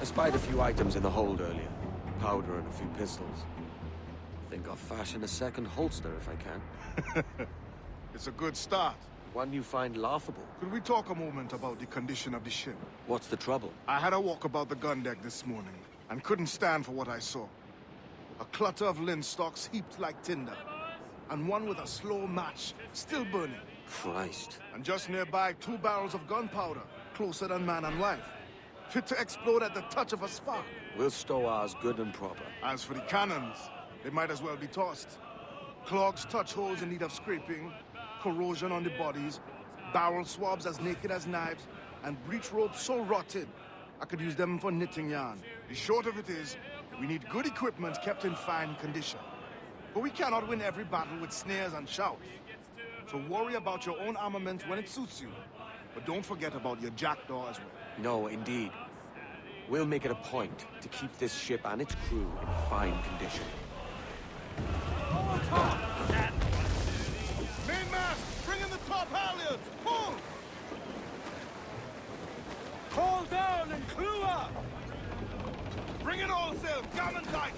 spied a few items in the hold earlier. Powder and a few pistols. I think I'll fashion a second holster if I can. It's a good start. One you find laughable. Could we talk a moment about the condition of the ship? What's the trouble? I had a walk about the gun deck this morning, and couldn't stand for what I saw. A clutter of linstocks heaped like tinder, and one with a slow match, still burning. Christ. And just nearby, 2 barrels of gunpowder, closer than man and wife. Fit to explode at the touch of a spark. We'll stow ours good and proper. As for the cannons, they might as well be tossed. Clogs touch holes in need of scraping, corrosion on the bodies, barrel swabs as naked as knives, and breech ropes so rotted, I could use them for knitting yarn. The short of it is, we need good equipment kept in fine condition. But we cannot win every battle with snares and shouts. So worry about your own armament when it suits you. But don't forget about your jackdaw as well. No, indeed. We'll make it a point to keep this ship and its crew in fine condition. Mainmast, bring in the top halyards! Pull! Haul down and clew up! Bring in all sails, gammon tight!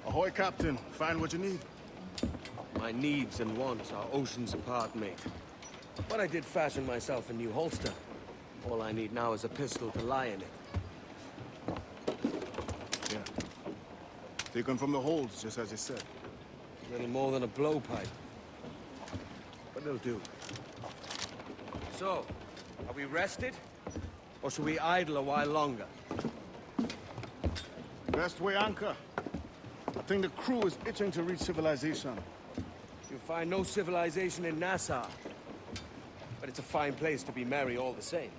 Ahoy, Captain. Find what you need. My needs and wants are oceans apart, mate. But I did fashion myself a new holster. All I need now is a pistol to lie in it. Yeah. Taken from the holds, just as you said. Little more than a blowpipe. But it'll do. So, are we rested? Or should we idle a while longer? Best way anchor. I think the crew is itching to reach civilization. You'll find no civilization in Nassau. But it's a fine place to be merry all the same.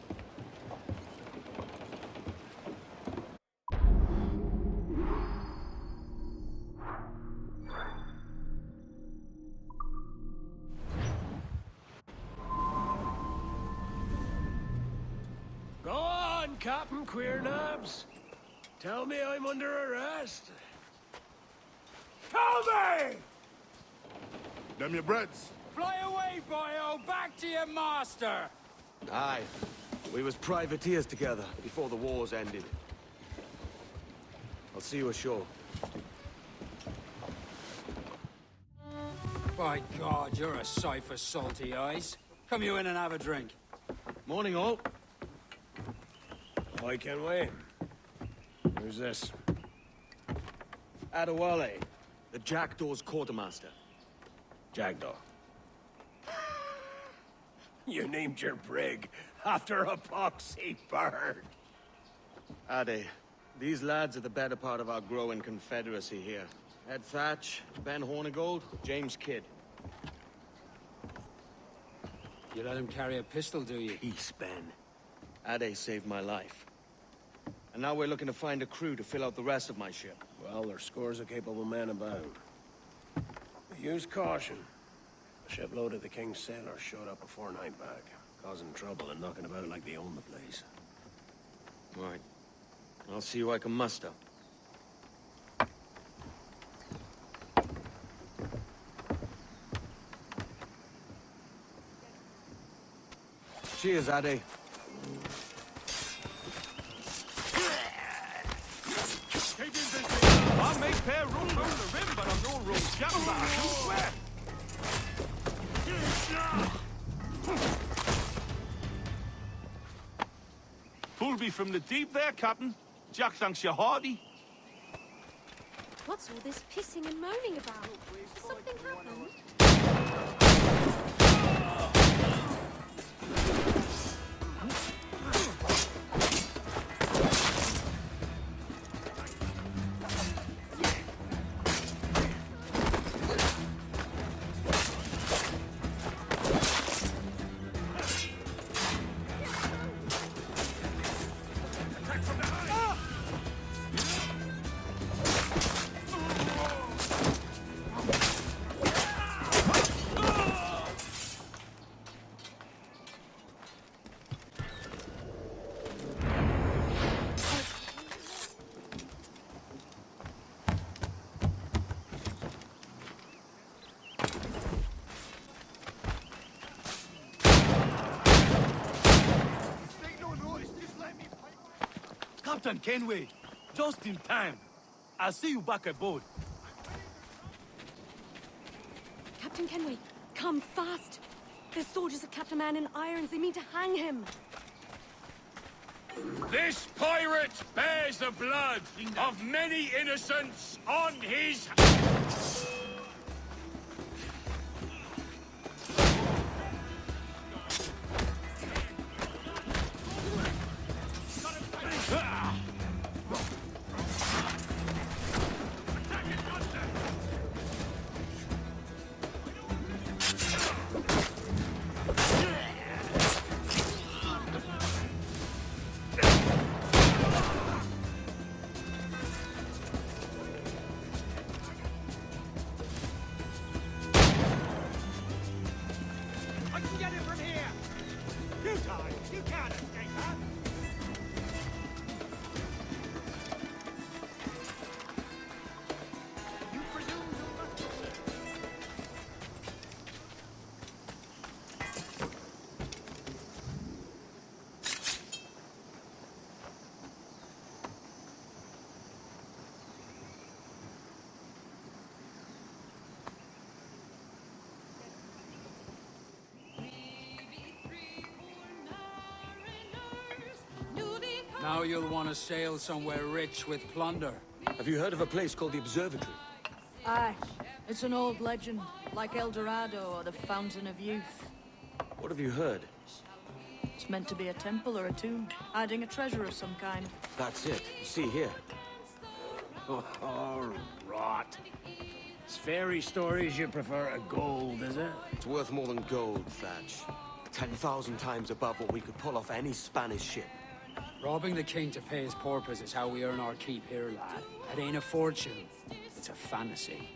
Go on, Captain Queernabs. Tell me I'm under arrest. Tell me! Them your breads. Fly away, boyo! Back to your master! Aye. We was privateers together before the wars ended. I'll see you ashore. By God, you're a sight for salty eyes. Come you in and have a drink. Morning, all. I can wait. Who's this? Adewale, the Jackdaw's quartermaster. Jackdaw. You named your brig after a poxy bird. Ade, These lads are the better part of our growing confederacy here. Ed Thatch, Ben Hornigold, James Kidd. You let him carry a pistol, do you? Peace, Ben. Ade saved my life. And now we're looking to find a crew to fill out the rest of my ship. Well, there's scores of capable men about. But use caution. A shipload of the King's sailors showed up before night back, causing trouble and knocking about like they own the place. Right. I'll see who I can muster. Cheers, Ade. I make fair room over the rim, but I'm no room jumper. Swear. Pull me from the deep there, Captain. Jack thanks you hearty. What's all this pissing and moaning about? Has something happened? Captain Kenway, just in time. I'll see you back aboard. Captain Kenway, come fast! There's soldiers of Captain Man in irons. They mean to hang him. This pirate bears the blood of many innocents on his... I can get it from here. You guys, you can't escape that. You presume you must... Now you'll want to sail somewhere rich with plunder. Have you heard of a place called the Observatory? Aye, it's an old legend, like El Dorado or the Fountain of Youth. What have you heard? It's meant to be a temple or a tomb, hiding a treasure of some kind. That's it. See here. Oh, rot. It's fairy stories you prefer to gold, is it? It's worth more than gold, Thatch. 10,000 times above what we could pull off any Spanish ship. Robbing the king to pay his porpoise is how we earn our keep here, lad. It ain't a fortune. It's a fantasy.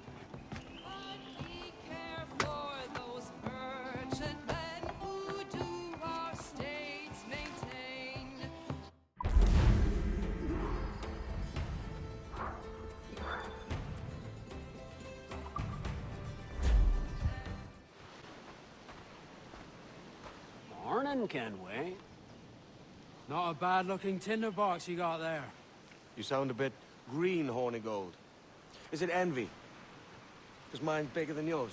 Morning, Kenway. Not a bad-looking tinderbox you got there. You sound a bit green, Hornigold. Is it envy? Because mine's bigger than yours.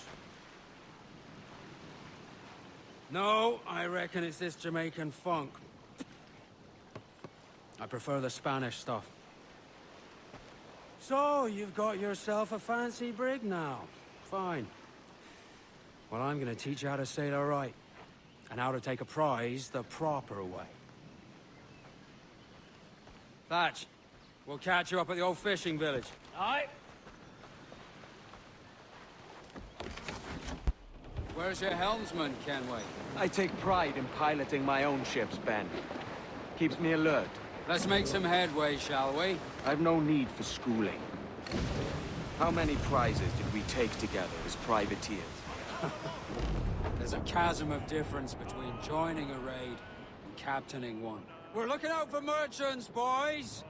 No, I reckon it's this Jamaican funk. I prefer the Spanish stuff. So, you've got yourself a fancy brig now. Fine. Well, I'm gonna teach you how to sail her right. And how to take a prize the proper way. Thatch, We'll catch you up at the old fishing village. Aye. Where's your helmsman, Kenway? I take pride in piloting my own ships, Ben. Keeps me alert. Let's make some headway, shall we? I've no need for schooling. How many prizes did we take together as privateers? There's a chasm of difference between joining a raid and captaining one. We're looking out for merchants, boys!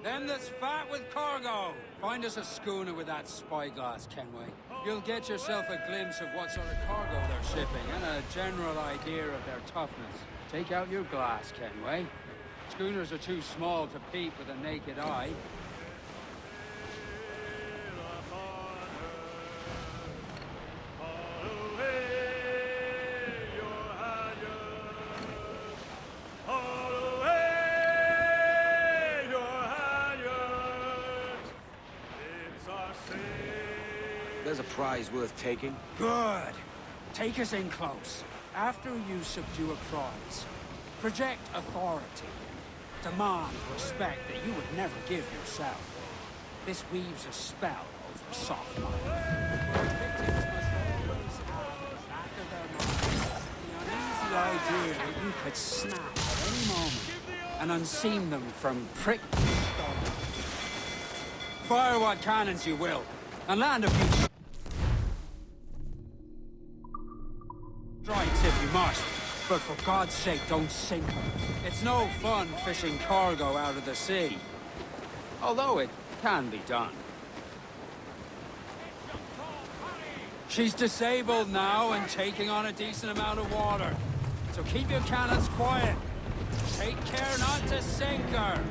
Them that's fat with cargo. Find us a schooner with that spyglass, Kenway. You'll get yourself a glimpse of what sort of cargo they're shipping and a general idea of their toughness. Take out your glass, Kenway. Schooners are too small to peep with a naked eye. There's a prize worth taking. Good. Take us in close. After you subdue a prize, project authority. Demand respect that you would never give yourself. This weaves a spell over soft minds. Victims must always have in the back of their minds the uneasy idea that you could snap at any moment and unseam them from prick to stone. Fire what cannons you will, and land a few strikes if you must. But for God's sake, don't sink her. It's no fun fishing cargo out of the sea. Although it can be done. She's disabled now and taking on a decent amount of water. So keep your cannons quiet. Take care not to sink her.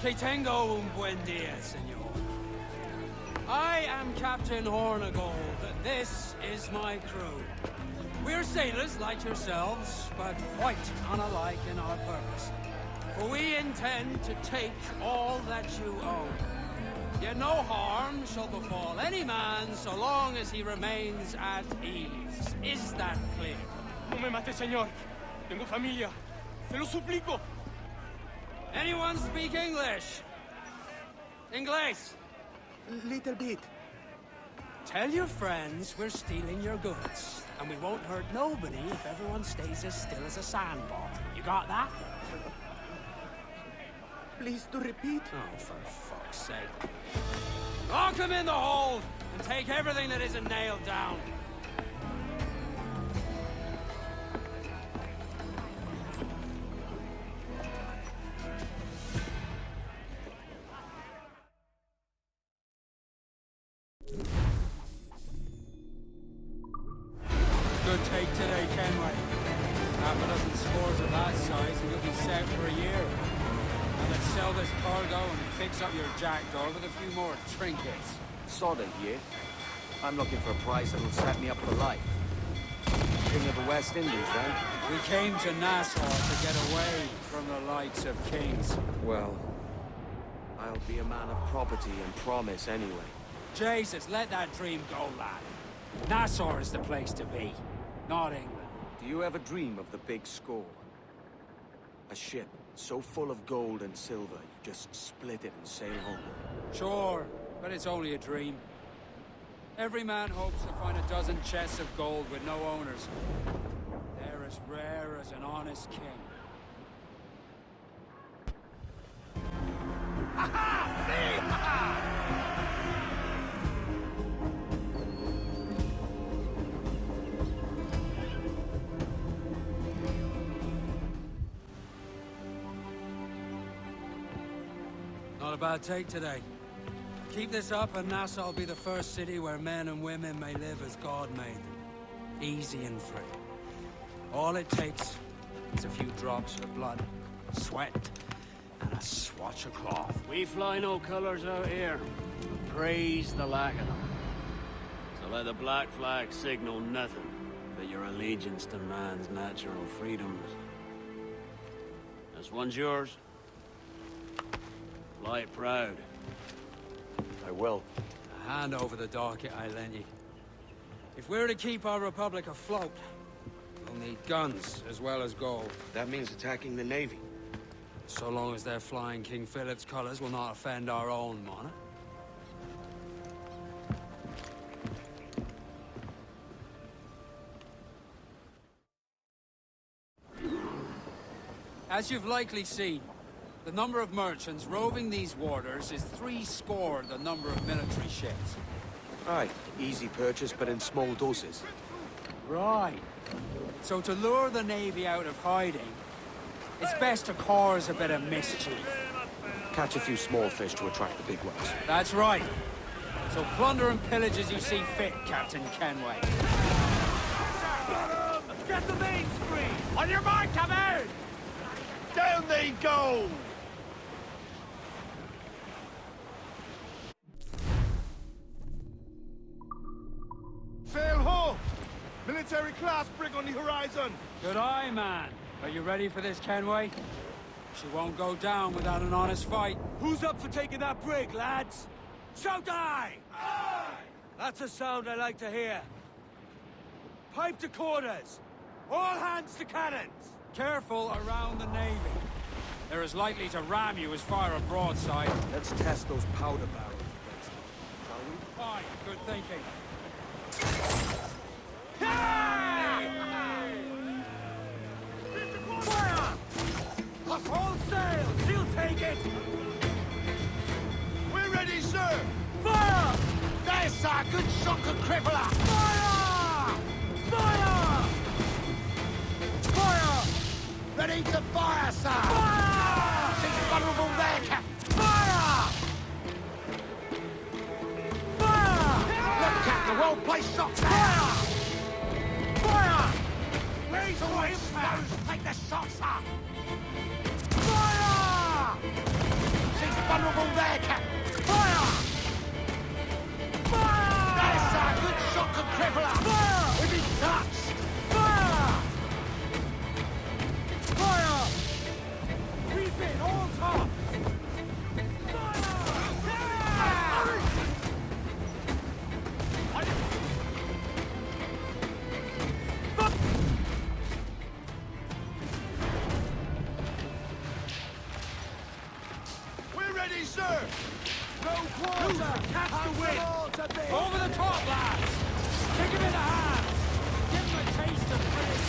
Que tengo un buen día, senor. I am Captain Hornigold. This is my crew. We're sailors like yourselves, but quite unalike in our purpose. For we intend to take all that you own. Yet no harm shall befall any man so long as he remains at ease. Is that clear? No me mate, señor. Tengo familia. Se lo suplico. Anyone speak English? Inglés? Little bit. Tell your friends we're stealing your goods, and we won't hurt nobody if everyone stays as still as a sandbar. You got that? Please to repeat. Oh, for fuck's sake. Lock them in the hold, and take everything that isn't nailed down. Good take today, Kenway. Half a dozen scores of that size and you'll be set for a year. And let's sell this cargo and fix up your jackdaw with a few more trinkets. Sodden here. I'm looking for a prize that'll set me up for life. King of the West Indies, then? We came to Nassau to get away from the likes of kings. Well, I'll be a man of property and promise anyway. Jesus, let that dream go, lad. Nassau is the place to be, not England. Do you ever dream of the big score? A ship so full of gold and silver, you just split it and sail home. Sure, but it's only a dream. Every man hopes to find a dozen chests of gold with no owners. They're as rare as an honest king. Not a bad take today. Keep this up and Nassau will be the first city where men and women may live as God made them. Easy and free. All it takes is a few drops of blood, sweat, and a swatch of cloth. We fly no colors out here. Praise the lack of them. So let the black flag signal nothing but your allegiance to man's natural freedoms. This one's yours. Fly it proud. I will. A hand over the docket I lent you. If we're to keep our republic afloat, we'll need guns as well as gold. That means attacking the Navy. So long as they're flying King Philip's colors will not offend our own monarch. As you've likely seen, the number of merchants roving these waters is 70 the number of military ships. Aye, easy purchase, but in small doses. Right. So to lure the Navy out of hiding, it's best to cause a bit of mischief. Catch a few small fish to attract the big ones. That's right. So plunder and pillage as you see fit, Captain Kenway. Get the mains free! On your mark, come out! Down they go! Sail ho! Military class brig on the horizon! Good eye, man. Are you ready for this, Kenway? She won't go down without an honest fight. Who's up for taking that brig, lads? Shout aye! Aye! That's a sound I like to hear. Pipe to quarters! All hands to cannons! Careful around the Navy. They're as likely to ram you as fire a broadside. Let's test those powder barrels against them, shall we? Fine, good thinking. Fire! Off all sail! She'll take it! We're ready, sir! Fire! There's a good shot to cripple her! Fire! Fire! Fire! Ready to fire, sir! Fire! She's vulnerable there, Cap! Fire! Fire! Look, Cap, the well-placed shot there! Fire! Fire! Raise the way, take the shot, sir! Fire! She's vulnerable there, Cap! Fire! Fire! There's a good shot to cripple her! Fire! We've been touched! Fire! Fire! We've been all tops! We're ready, sir! No quarter! Catch the wind! Over the top, lads! Kick him in the hands! Give him a taste of freedom!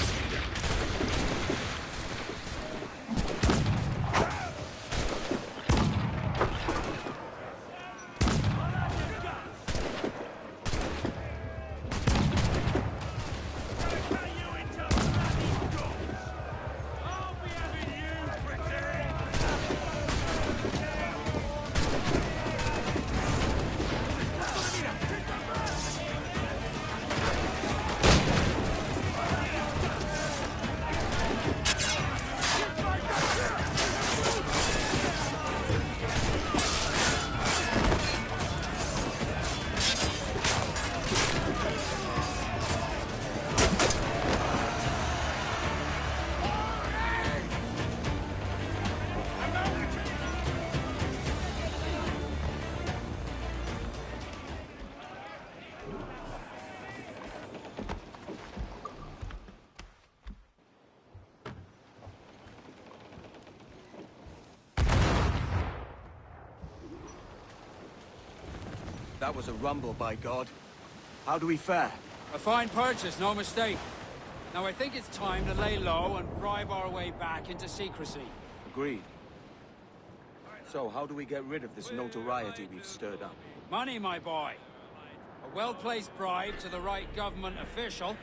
That was a rumble, by God. How do we fare? A fine purchase, no mistake. Now I think it's time to lay low and bribe our way back into secrecy. Agreed. So, how do we get rid of this notoriety we've stirred up? Money, my boy. A well-placed bribe to the right government official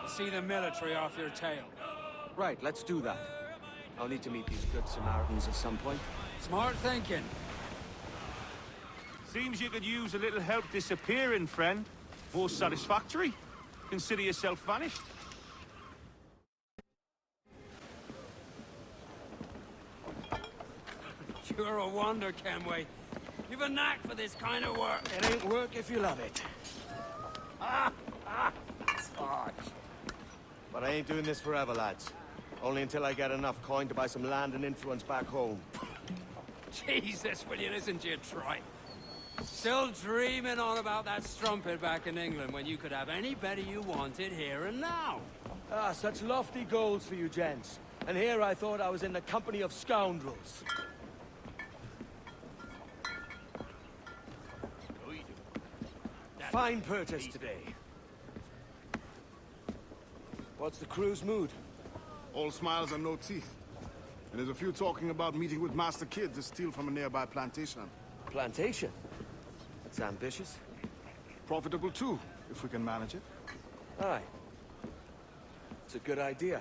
will see the military off your tail. Right, let's do that. I'll need to meet these good Samaritans at some point. Smart thinking. Seems you could use a little help disappearing, friend. More satisfactory. Consider yourself vanished. You're a wonder, Kenway. You've a knack for this kind of work. It ain't work if you love it. Sarge. But I ain't doing this forever, lads. Only until I get enough coin to buy some land and influence back home. Jesus, will you listen to your tripe? Still dreaming on about that strumpet back in England when you could have any better you wanted here and now. Ah, such lofty goals for you gents. And here I thought I was in the company of scoundrels. Fine purchase today. What's the crew's mood? All smiles and no teeth. And there's a few talking about meeting with Master Kid to steal from a nearby plantation. Plantation? That's ambitious. Profitable too, if we can manage it. Aye. It's a good idea.